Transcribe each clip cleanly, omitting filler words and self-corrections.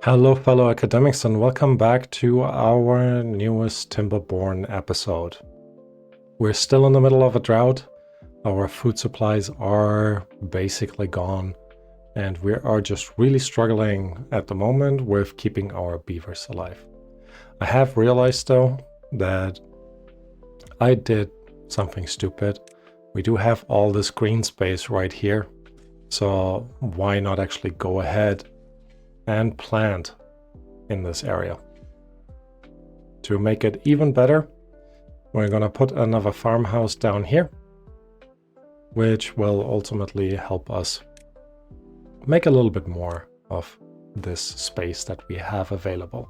Hello, fellow academics, and welcome back to our newest Timberborn episode. We're still in the middle of a drought. Our food supplies are basically gone, and we are just really struggling at the moment with keeping our beavers alive. I have realized, though, that I did something stupid. We do have all this green space right here, so why not actually go ahead and plant in this area. To make it even better, we're gonna put another farmhouse down here, which will ultimately help us make a little bit more of this space that we have available.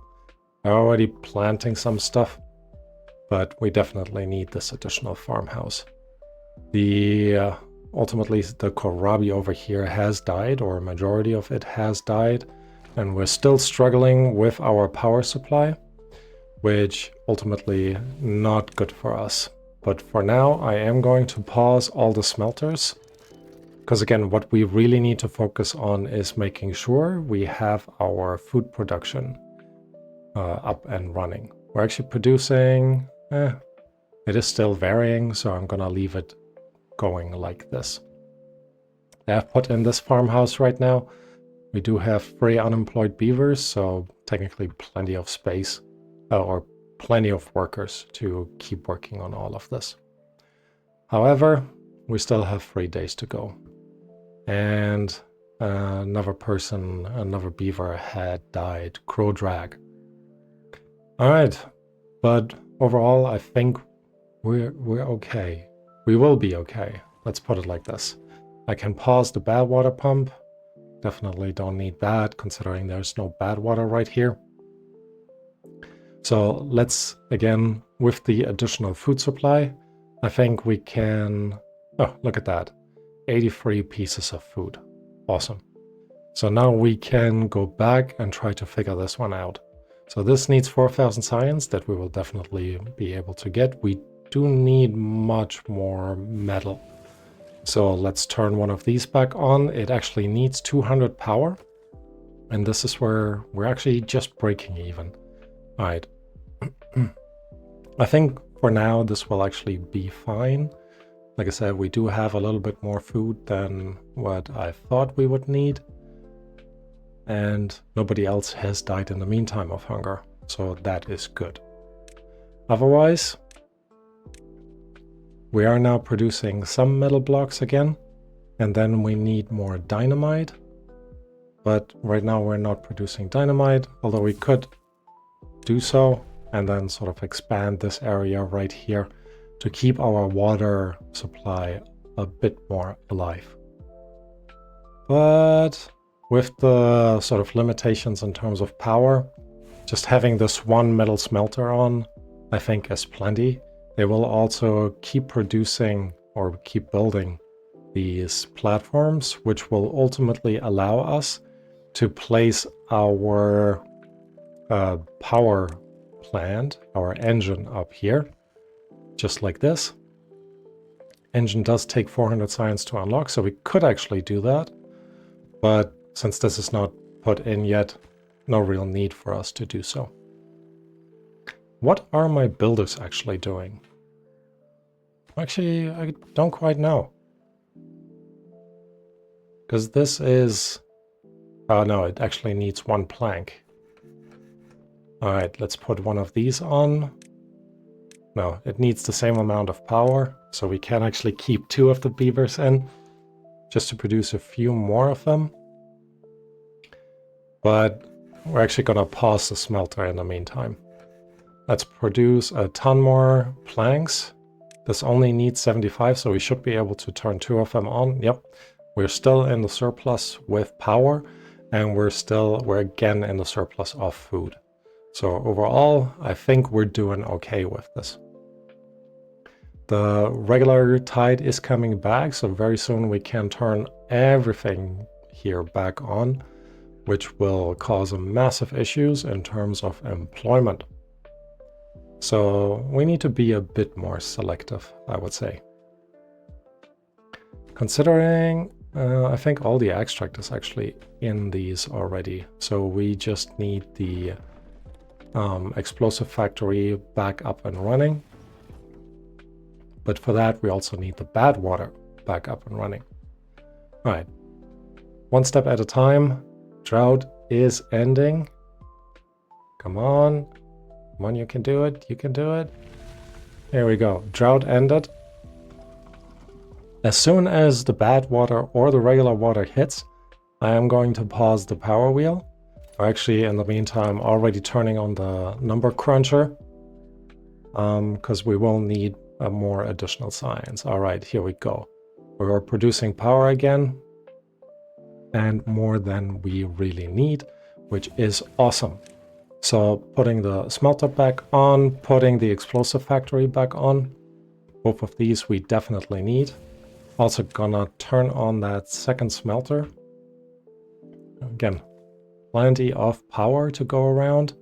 I'm already planting some stuff, but we definitely need this additional farmhouse. Ultimately, the kohlrabi over here has died, or a majority of it has died, and we're still struggling with our power supply, which ultimately not good for us. But for now, I am going to pause all the smelters, because again, what we really need to focus on is making sure we have our food production up and running. We're actually producing, it is still varying, so I'm gonna leave it going like this. I've put in this farmhouse right now. We do have 3 unemployed beavers, so technically plenty of space, or plenty of workers to keep working on all of this. However, we still have 3 days to go. And another beaver had died, crow drag. Alright, but overall I think we're okay. We will be okay, let's put it like this. I can pause the Badwater pump. Definitely don't need that, considering there's no bad water right here. So let's, again, with the additional food supply, I think we can... Oh, look at that. 83 pieces of food. Awesome. So now we can go back and try to figure this one out. So this needs 4,000 science that we will definitely be able to get. We do need much more metal. So let's turn one of these back on. It actually needs 200 power. And this is where we're actually just breaking even. All right. I think for now this will actually be fine. Like I said, we do have a little bit more food than what I thought we would need. And nobody else has died in the meantime of hunger. So that is good. Otherwise, we are now producing some metal blocks again, and then we need more dynamite. But right now we're not producing dynamite, although we could do so and then sort of expand this area right here to keep our water supply a bit more alive. But with the sort of limitations in terms of power, just having this one metal smelter on, I think is plenty. They will also keep producing or keep building these platforms, which will ultimately allow us to place our power plant, our engine up here, just like this. Engine does take 400 science to unlock, so we could actually do that. But since this is not put in yet, no real need for us to do so. What are my builders actually doing? Actually, I don't quite know. Because this is... Oh no, it actually needs 1 plank. Alright, let's put one of these on. No, it needs the same amount of power, so we can actually keep 2 of the beavers in, just to produce a few more of them. But we're actually gonna pause the smelter in the meantime. Let's produce a ton more planks. This only needs 75, so we should be able to turn 2 of them on. Yep, we're still in the surplus with power, and we're again in the surplus of food. So overall, I think we're doing okay with this. The regular tide is coming back, so very soon we can turn everything here back on, which will cause massive issues in terms of employment. So we need to be a bit more selective, I would say. Considering I think all the extract is actually in these already. So we just need the explosive factory back up and running. But for that, we also need the Badwater back up and running. All right, one step at a time. Drought is ending. Come on. Come on, you can do it. You can do it. There we go. Drought ended. As soon as the bad water or the regular water hits, I am going to pause the power wheel. Or actually, in the meantime, already turning on the number cruncher, because we will need more additional science. All right, here we go. We are producing power again, and more than we really need, which is awesome. So putting the smelter back on, putting the explosive factory back on. Both of these we definitely need. Also gonna turn on that second smelter. Again, plenty of power to go around.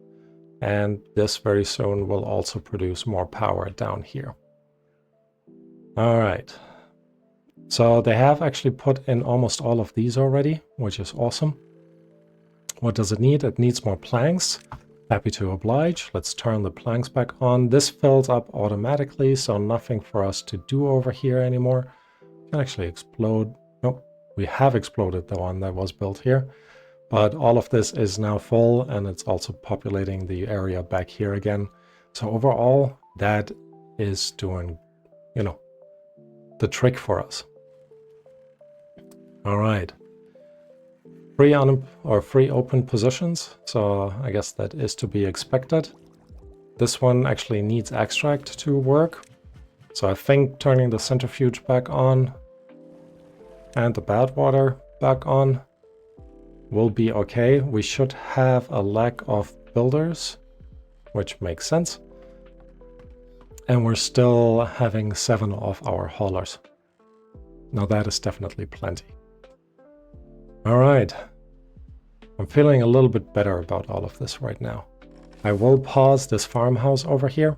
And this very soon will also produce more power down here. All right. So they have actually put in almost all of these already, which is awesome. What does it need? It needs more planks. Happy to oblige. Let's turn the planks back on. This fills up automatically, so nothing for us to do over here anymore. Can actually explode. Nope, we have exploded the one that was built here. But all of this is now full, and it's also populating the area back here again. So overall, that is doing, you know, the trick for us. All right. Free open positions. So I guess that is to be expected. This one actually needs extract to work. So I think turning the centrifuge back on and the Badwater back on will be okay. We should have a lack of builders, which makes sense. And we're still having 7 of our haulers. Now that is definitely plenty. All right. I'm feeling a little bit better about all of this right now. I will pause this farmhouse over here.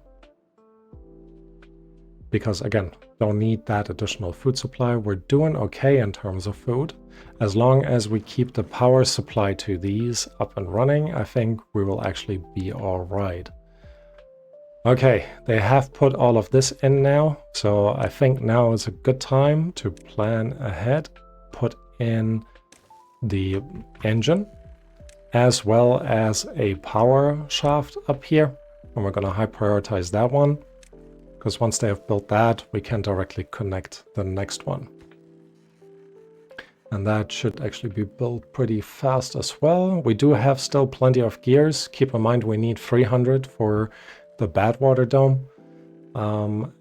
Because again, don't need that additional food supply. We're doing okay in terms of food. As long as we keep the power supply to these up and running, I think we will actually be all right. Okay, they have put all of this in now. So I think now is a good time to plan ahead. Put in the engine as well as a power shaft up here. And we're going to high prioritize that one. Because once they have built that, we can directly connect the next one. And that should actually be built pretty fast as well. We do have still plenty of gears. Keep in mind we need 300 for the Badwater dome.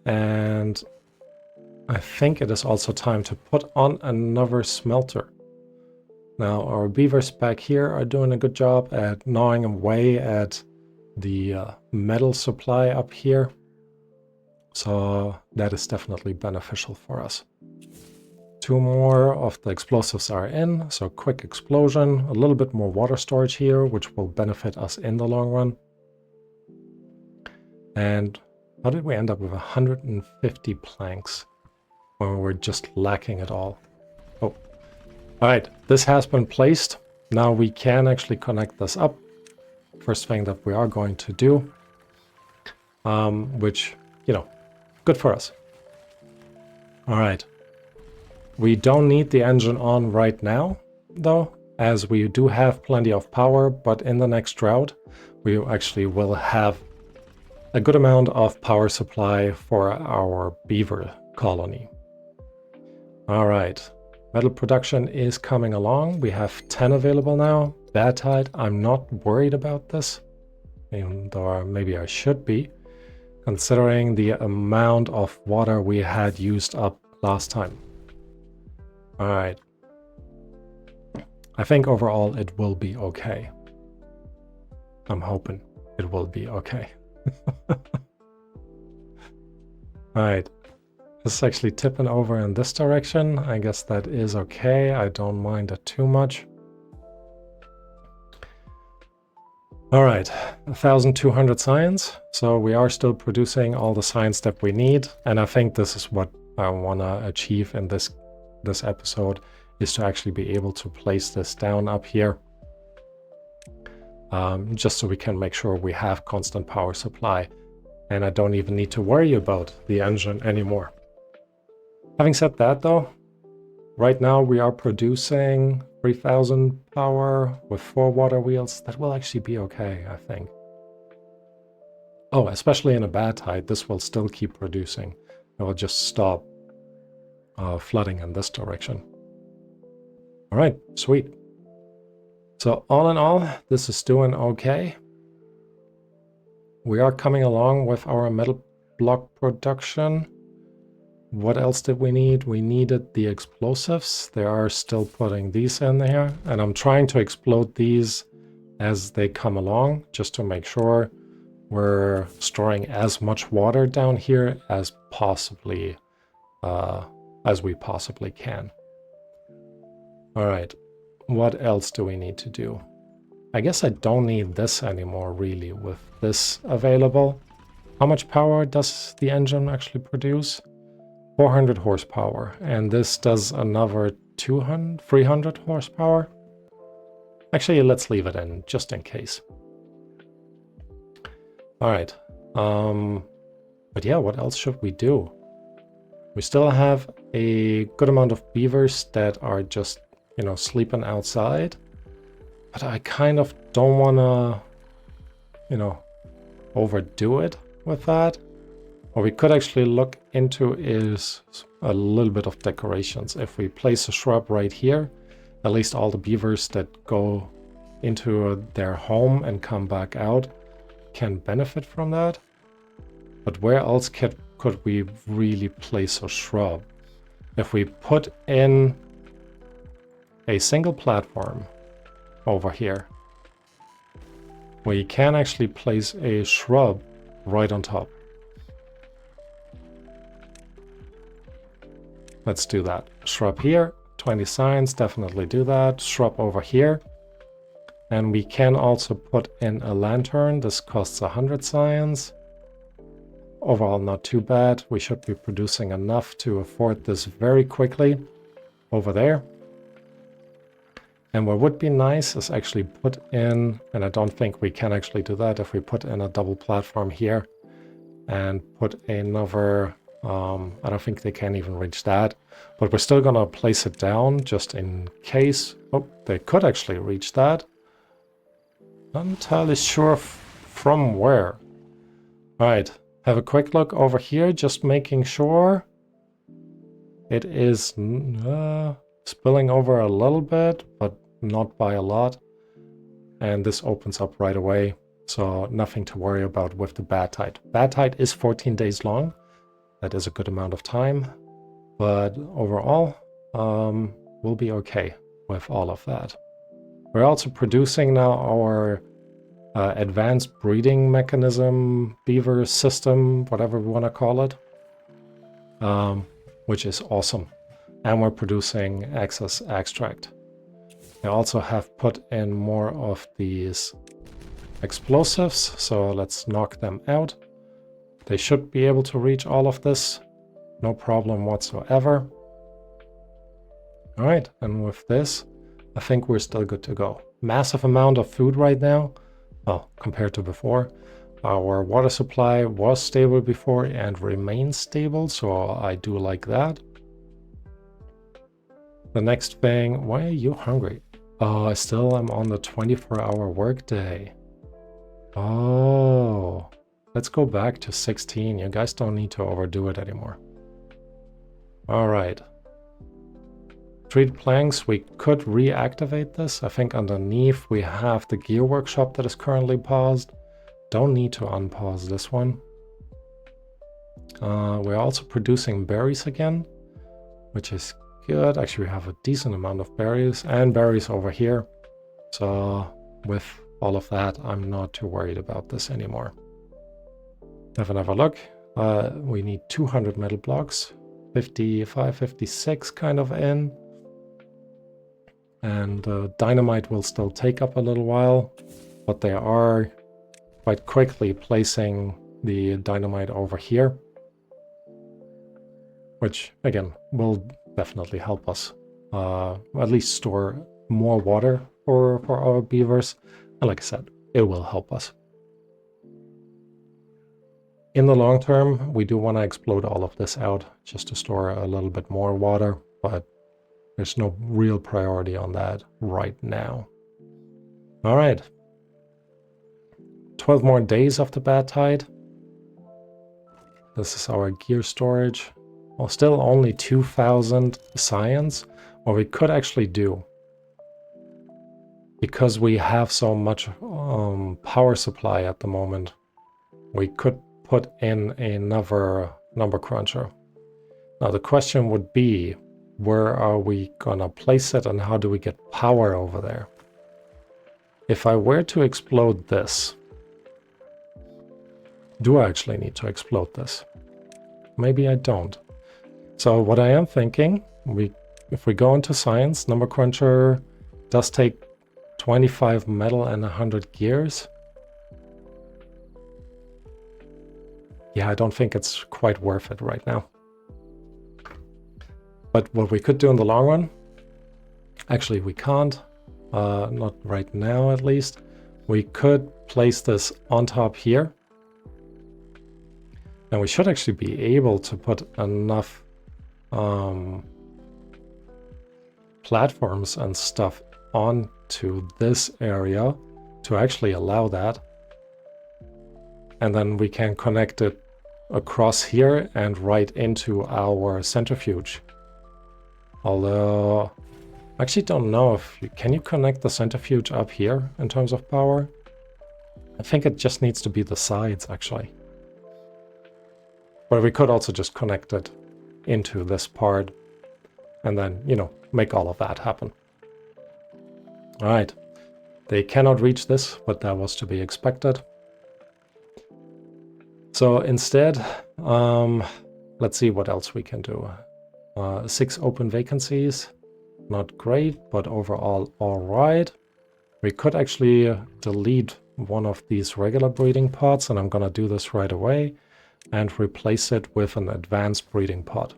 And I think it is also time to put on another smelter. Now our beavers back here are doing a good job at gnawing away at the metal supply up here. So that is definitely beneficial for us. 2 more of the explosives are in, so quick explosion, a little bit more water storage here, which will benefit us in the long run. And how did we end up with 150 planks when we were just lacking it all? Oh, all right, this has been placed. Now we can actually connect this up. First thing that we are going to do, which, you know, good for us. All right. We don't need the engine on right now, though, as we do have plenty of power, but in the next drought, we actually will have a good amount of power supply for our beaver colony. All right. Metal production is coming along. We have 10 available now. Bad tide, I'm not worried about this, even though maybe I should be, considering the amount of water we had used up last time. All right. I think overall it will be okay. I'm hoping it will be okay. All right. This is actually tipping over in this direction. I guess that is okay. I don't mind it too much. All right, 1,200 science. So we are still producing all the science that we need. And I think this is what I want to achieve in this episode, is to actually be able to place this down up here. Just so we can make sure we have constant power supply. And I don't even need to worry about the engine anymore. Having said that though, right now we are producing 3000 power with 4 water wheels. That will actually be okay, I think. Oh, especially in a bad tide, this will still keep producing. It will just stop flooding in this direction. All right, sweet. So all in all, this is doing okay. We are coming along with our metal block production. What else did we need? We needed the explosives. They are still putting these in there. And I'm trying to explode these as they come along, just to make sure we're storing as much water down here as we possibly can. All right, what else do we need to do? I guess I don't need this anymore, really, with this available. How much power does the engine actually produce? 400 horsepower, and this does another 300 horsepower. Actually, let's leave it in, just in case. All right, but yeah, what else should we do? We still have a good amount of beavers that are just, you know, sleeping outside. But I kind of don't want to, you know, overdo it with that. What we could actually look into is a little bit of decorations. If we place a shrub right here, at least all the beavers that go into their home and come back out can benefit from that. But where else could we really place a shrub? If we put in a single platform over here, we can actually place a shrub right on top. Let's do that. Shrub here, 20 signs, definitely do that. Shrub over here. And we can also put in a lantern. This costs 100 science. Overall, not too bad. We should be producing enough to afford this very quickly over there. And what would be nice is actually put in, and I don't think we can actually do that, if we put in a double platform here and put another, I don't think they can even reach that, but we're still gonna place it down just in case. Oh, they could actually reach that. Not entirely sure from where. All right, have a quick look over here, just making sure it is spilling over a little bit, but not by a lot. And this opens up right away, so nothing to worry about with the bad tide. Bad tide is 14 days long. That is a good amount of time, but overall, we'll be okay with all of that. We're also producing now our advanced breeding mechanism, beaver system, whatever we want to call it, which is awesome. And we're producing excess extract. I also have put in more of these explosives, so let's knock them out. They should be able to reach all of this, no problem whatsoever. All right, and with this, I think we're still good to go. Massive amount of food right now, well, compared to before. Our water supply was stable before and remains stable, so I do like that. The next thing, why are you hungry? Oh, I still am on the 24-hour workday. Oh, let's go back to 16. You guys don't need to overdo it anymore. All right. Treat planks, we could reactivate this. I think underneath we have the gear workshop that is currently paused. Don't need to unpause this one. We're also producing berries again, which is good. Actually, we have a decent amount of berries and berries over here. So with all of that, I'm not too worried about this anymore. Have another look. We need 200 metal blocks, 55, 56 kind of in. And dynamite will still take up a little while, but they are quite quickly placing the dynamite over here, which again will definitely help us at least store more water for our beavers. And like I said, it will help us. In the long term, we do want to explode all of this out just to store a little bit more water, but there's no real priority on that right now. All right. 12 more days of the bad tide. This is our gear storage. Well, still only 2,000 science. What we could actually do, because we have so much power supply at the moment, we could put in another number cruncher. Now the question would be, where are we gonna place it and how do we get power over there? If I were to explode this, do I actually need to explode this? Maybe I don't. So what I am thinking, if we go into science, number cruncher does take 25 metal and 100 gears. Yeah, I don't think it's quite worth it right now. But what we could do in the long run, actually we can't, not right now at least. We could place this on top here. And we should actually be able to put enough platforms and stuff onto this area to actually allow that. And then we can connect it across here and right into our centrifuge. Although, I actually don't know if can you connect the centrifuge up here in terms of power? I think it just needs to be the sides actually. But we could also just connect it into this part and then, you know, make all of that happen. All right, they cannot reach this, but that was to be expected. So instead, let's see what else we can do. 6 open vacancies, not great, but overall all right. We could actually delete one of these regular breeding pods, and I'm gonna do this right away, and replace it with an advanced breeding pod.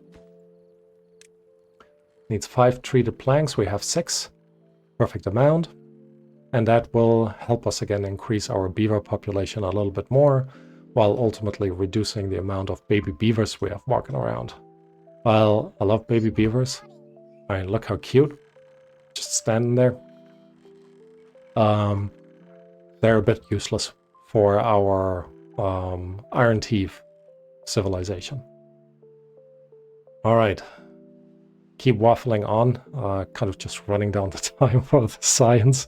Needs 5 treated planks, we have 6, perfect amount, and that will help us again increase our beaver population a little bit more, while ultimately reducing the amount of baby beavers we have walking around. Well, I love baby beavers. I mean, look how cute. Just standing there. They're a bit useless for our Iron Teeth civilization. All right. Keep waffling on. Kind of just running down the time for the science.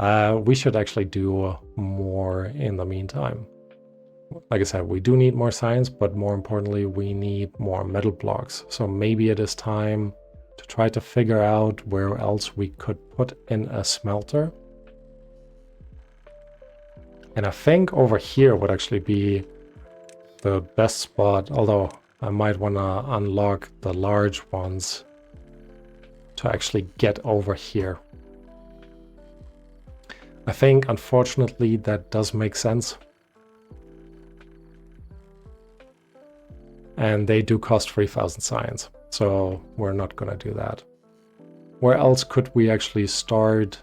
We should actually do more in the meantime. Like I said, we do need more science, but more importantly, we need more metal blocks. So maybe it is time to try to figure out where else we could put in a smelter. And I think over here would actually be the best spot, although I might want to unlock the large ones to actually get over here. I think, unfortunately, that does make sense. And they do cost 3,000 science, so we're not gonna do that. Where else could we actually start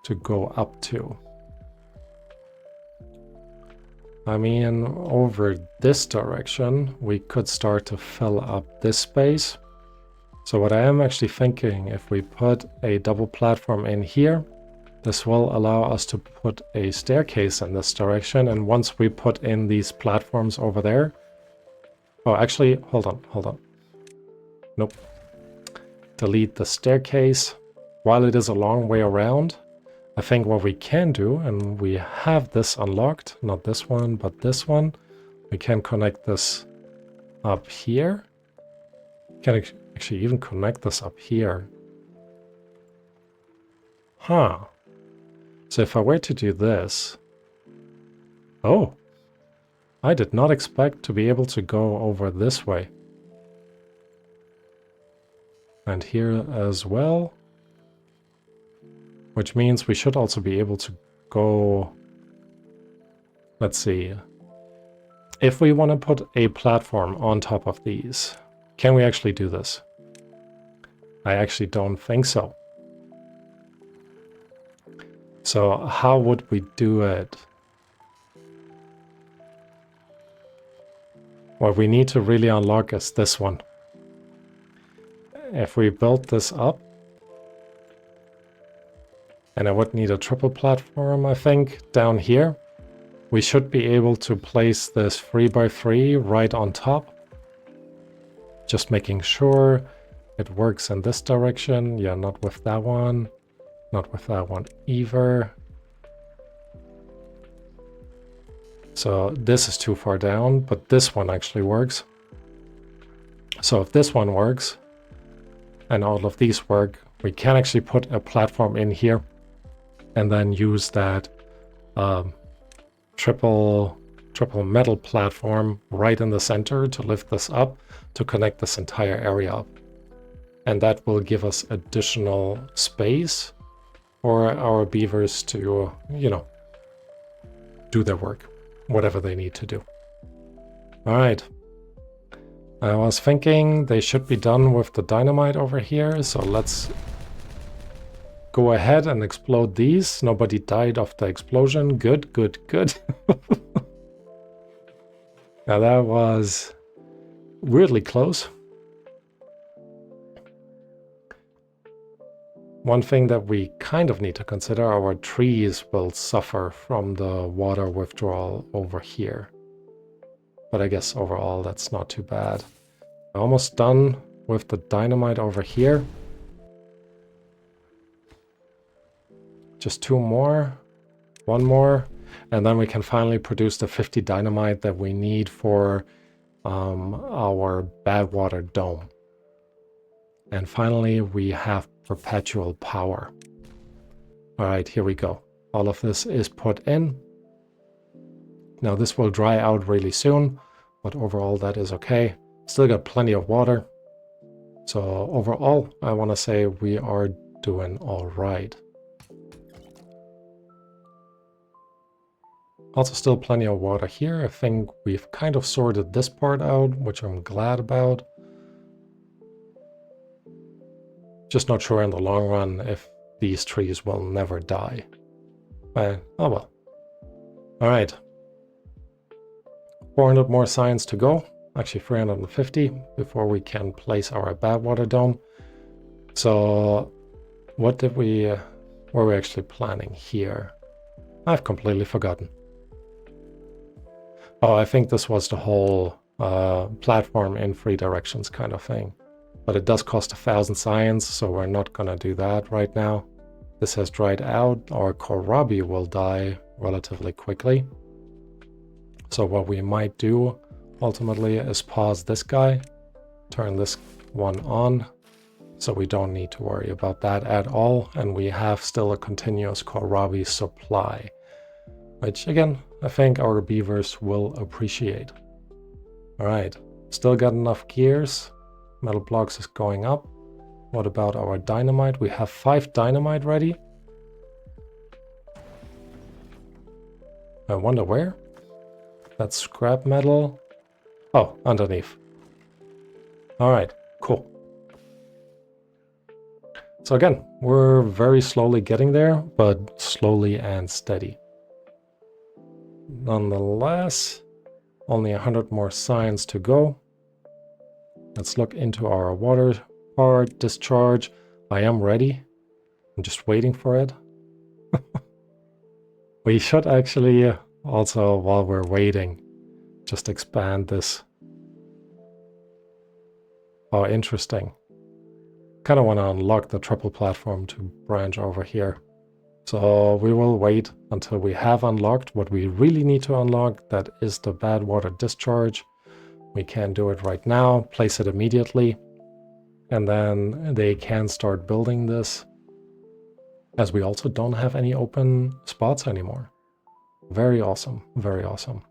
to go up to? I mean, over this direction, we could start to fill up this space. So what I am actually thinking, if we put a double platform in here, this will allow us to put a staircase in this direction. And once we put in these platforms over there, oh, actually, hold on. Nope. Delete the staircase. While it is a long way around, I think what we can do, and we have this unlocked, not this one, but this one, we can connect this up here. Can actually even connect this up here. Huh. So if I were to do this, oh, I did not expect to be able to go over this way. And here as well. Which means we should also be able to go... Let's see. If we want to put a platform on top of these, can we actually do this? I actually don't think so. So how would we do it? What we need to really unlock is this one. If we build this up, and I would need a triple platform, I think, down here, we should be able to place this 3x3 right on top. Just making sure it works in this direction. Yeah, not with that one. Not with that one either. So this is too far down, but this one actually works. So if this one works, and all of these work, we can actually put a platform in here and then use that triple metal platform right in the center to lift this up to connect this entire area up. And that will give us additional space for our beavers to, you know, do their work, whatever they need to do. All right. I was thinking they should be done with the dynamite over here, so let's go ahead and explode these. Nobody died of the explosion. Good, good, good. Now that was weirdly close. One thing that we kind of need to consider, our trees will suffer from the water withdrawal over here. But I guess overall that's not too bad. Almost done with the dynamite over here. Just 2 more, 1 more, and then we can finally produce the 50 dynamite that we need for our Badwater dome. And finally, we have perpetual power. All right, here we go. All of this is put in. Now this will dry out really soon, but overall that is okay. Still got plenty of water. So overall, I want to say we are doing all right. Also still plenty of water here. I think we've kind of sorted this part out, which I'm glad about. Just not sure in the long run if these trees will never die. But, oh well. Alright. 400 more signs to go. Actually 350 before we can place our Badwater dome. So what were we actually planning here? I've completely forgotten. Oh, I think this was the whole platform in 3 directions kind of thing. But it does cost 1,000 science, so we're not gonna do that right now. This has dried out. Our kohlrabi will die relatively quickly. So what we might do ultimately is pause this guy, turn this one on, so we don't need to worry about that at all, and we have still a continuous kohlrabi supply, which again, I think our beavers will appreciate. Alright, still got enough gears. Metal blocks is going up. What about our dynamite? We have 5 dynamite ready. I wonder where? That's scrap metal. Oh, underneath. Alright, cool. So again, we're very slowly getting there, but slowly and steady. Nonetheless, only 100 more signs to go. Let's look into our water discharge. I am ready. I'm just waiting for it. We should actually also, while we're waiting, just expand this. Oh, interesting. Kind of want to unlock the triple platform to branch over here. So we will wait until we have unlocked what we really need to unlock. That is the Badwater Discharge. We can do it right now, place it immediately, and then they can start building this, as we also don't have any open spots anymore. Very awesome, very awesome.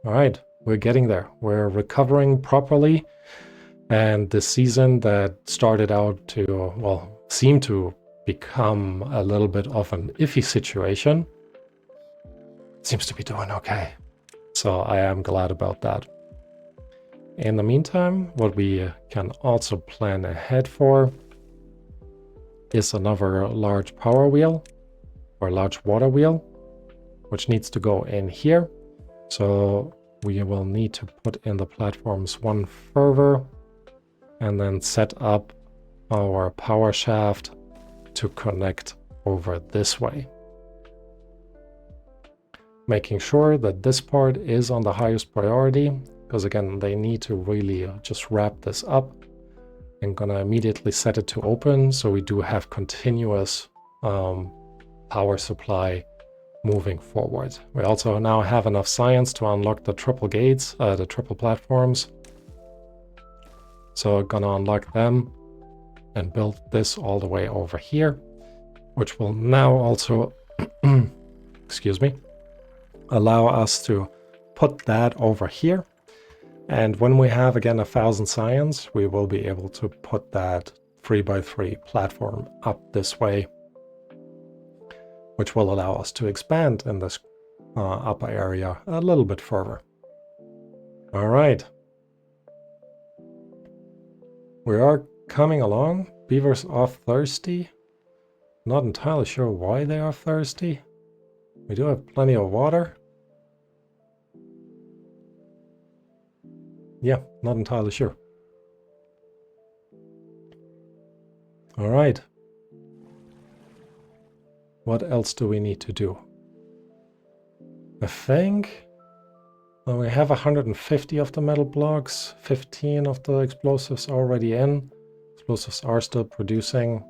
All right, we're getting there. We're recovering properly, and the season that started out to, well, seem to become a little bit of an iffy situation seems to be doing okay. So I am glad about that. In the meantime, what we can also plan ahead for is another large power wheel or large water wheel, which needs to go in here. So we will need to put in the platforms one further and then set up our power shaft to connect over this way. Making sure that this part is on the highest priority, because again, they need to really just wrap this up. I'm gonna immediately set it to open so we do have continuous power supply moving forward. We also now have enough science to unlock the triple gates, the triple platforms. So I'm gonna unlock them and build this all the way over here, which will now also, excuse me, allow us to put that over here. And when we have again 1,000 science, we will be able to put that 3x3 platform up this way, which will allow us to expand in this upper area a little bit further. All right. We are coming along. Beavers are thirsty. Not entirely sure why they are thirsty. We do have plenty of water. Yeah, not entirely sure. All right. What else do we need to do? I think we have 150 of the metal blocks, 15 of the explosives already in. Explosives are still producing,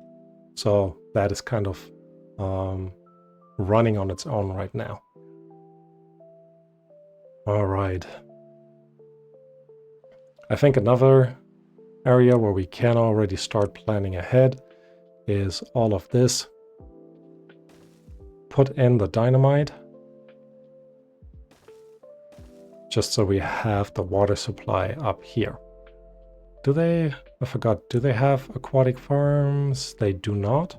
so that is kind of running on its own right now. All right. I think another area where we can already start planning ahead is all of this. Put in the dynamite, just so we have the water supply up here. Do they, I forgot, do they have aquatic farms? They do not.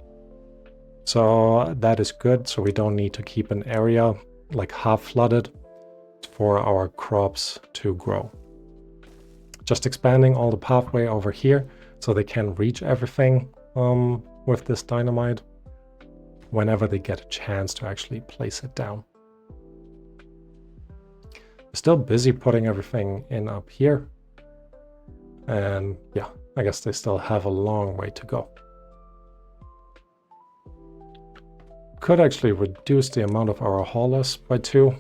So that is good, so we don't need to keep an area like half flooded for our crops to grow. Just expanding all the pathway over here so they can reach everything with this dynamite whenever they get a chance to actually place it down. Still busy putting everything in up here. And yeah, I guess they still have a long way to go. Could actually reduce the amount of our haulers by 2,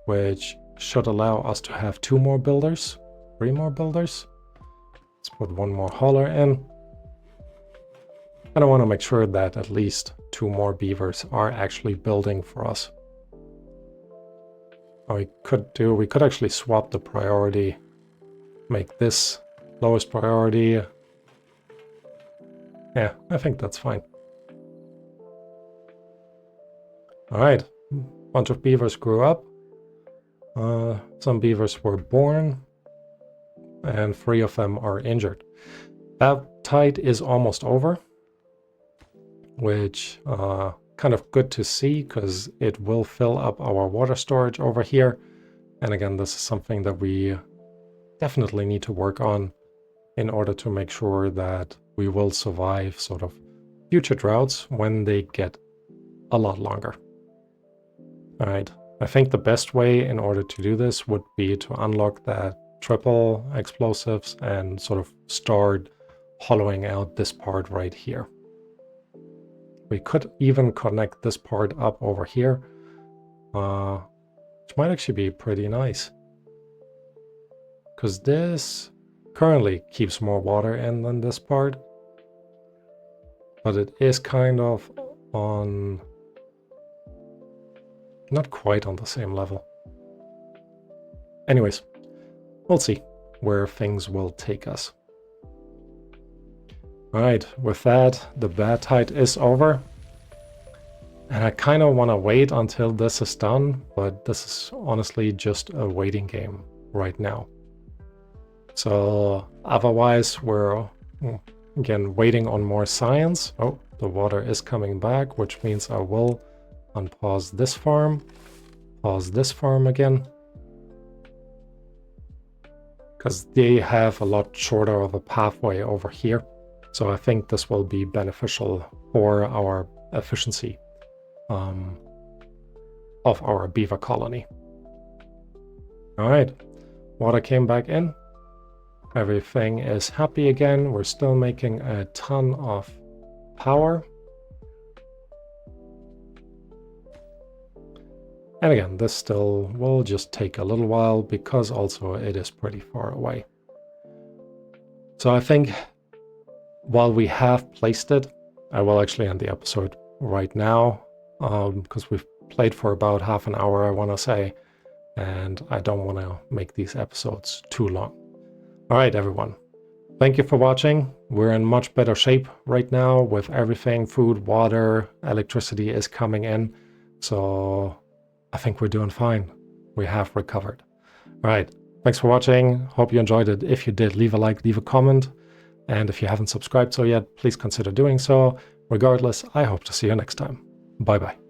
which should allow us to have 2 more builders. 3 more builders. Let's put 1 more hauler in. And I want to make sure that at least 2 more beavers are actually building for us. We could actually swap the priority. Make this lowest priority. Yeah, I think that's fine. All right, a bunch of beavers grew up. Some beavers were born. And 3 of them are injured. That tide is almost over, which kind of good to see because it will fill up our water storage over here. And again, this is something that we definitely need to work on in order to make sure that we will survive sort of future droughts when they get a lot longer. All right, I think the best way in order to do this would be to unlock that triple explosives and sort of start hollowing out this part right here. We could even connect this part up over here, which might actually be pretty nice. Because this currently keeps more water in than this part. But it is kind of on... not quite on the same level. Anyways. We'll see where things will take us. All right, with that, the bad tide is over. And I kind of want to wait until this is done, but this is honestly just a waiting game right now. So otherwise, we're, again, waiting on more science. Oh, the water is coming back, which means I will unpause this farm, pause this farm again. Because they have a lot shorter of a pathway over here. So I think this will be beneficial for our efficiency of our beaver colony. All right, water came back in. Everything is happy again. We're still making a ton of power. And again, this still will just take a little while because also it is pretty far away. So I think while we have placed it, I will actually end the episode right now because we've played for about half an hour, I want to say, and I don't want to make these episodes too long. All right, everyone. Thank you for watching. We're in much better shape right now with everything. Food, water, electricity is coming in. So I think we're doing fine. We have recovered. All right. Thanks for watching. Hope you enjoyed it. If you did, leave a like, leave a comment. And if you haven't subscribed so yet, please consider doing so. Regardless, I hope to see you next time. Bye-bye.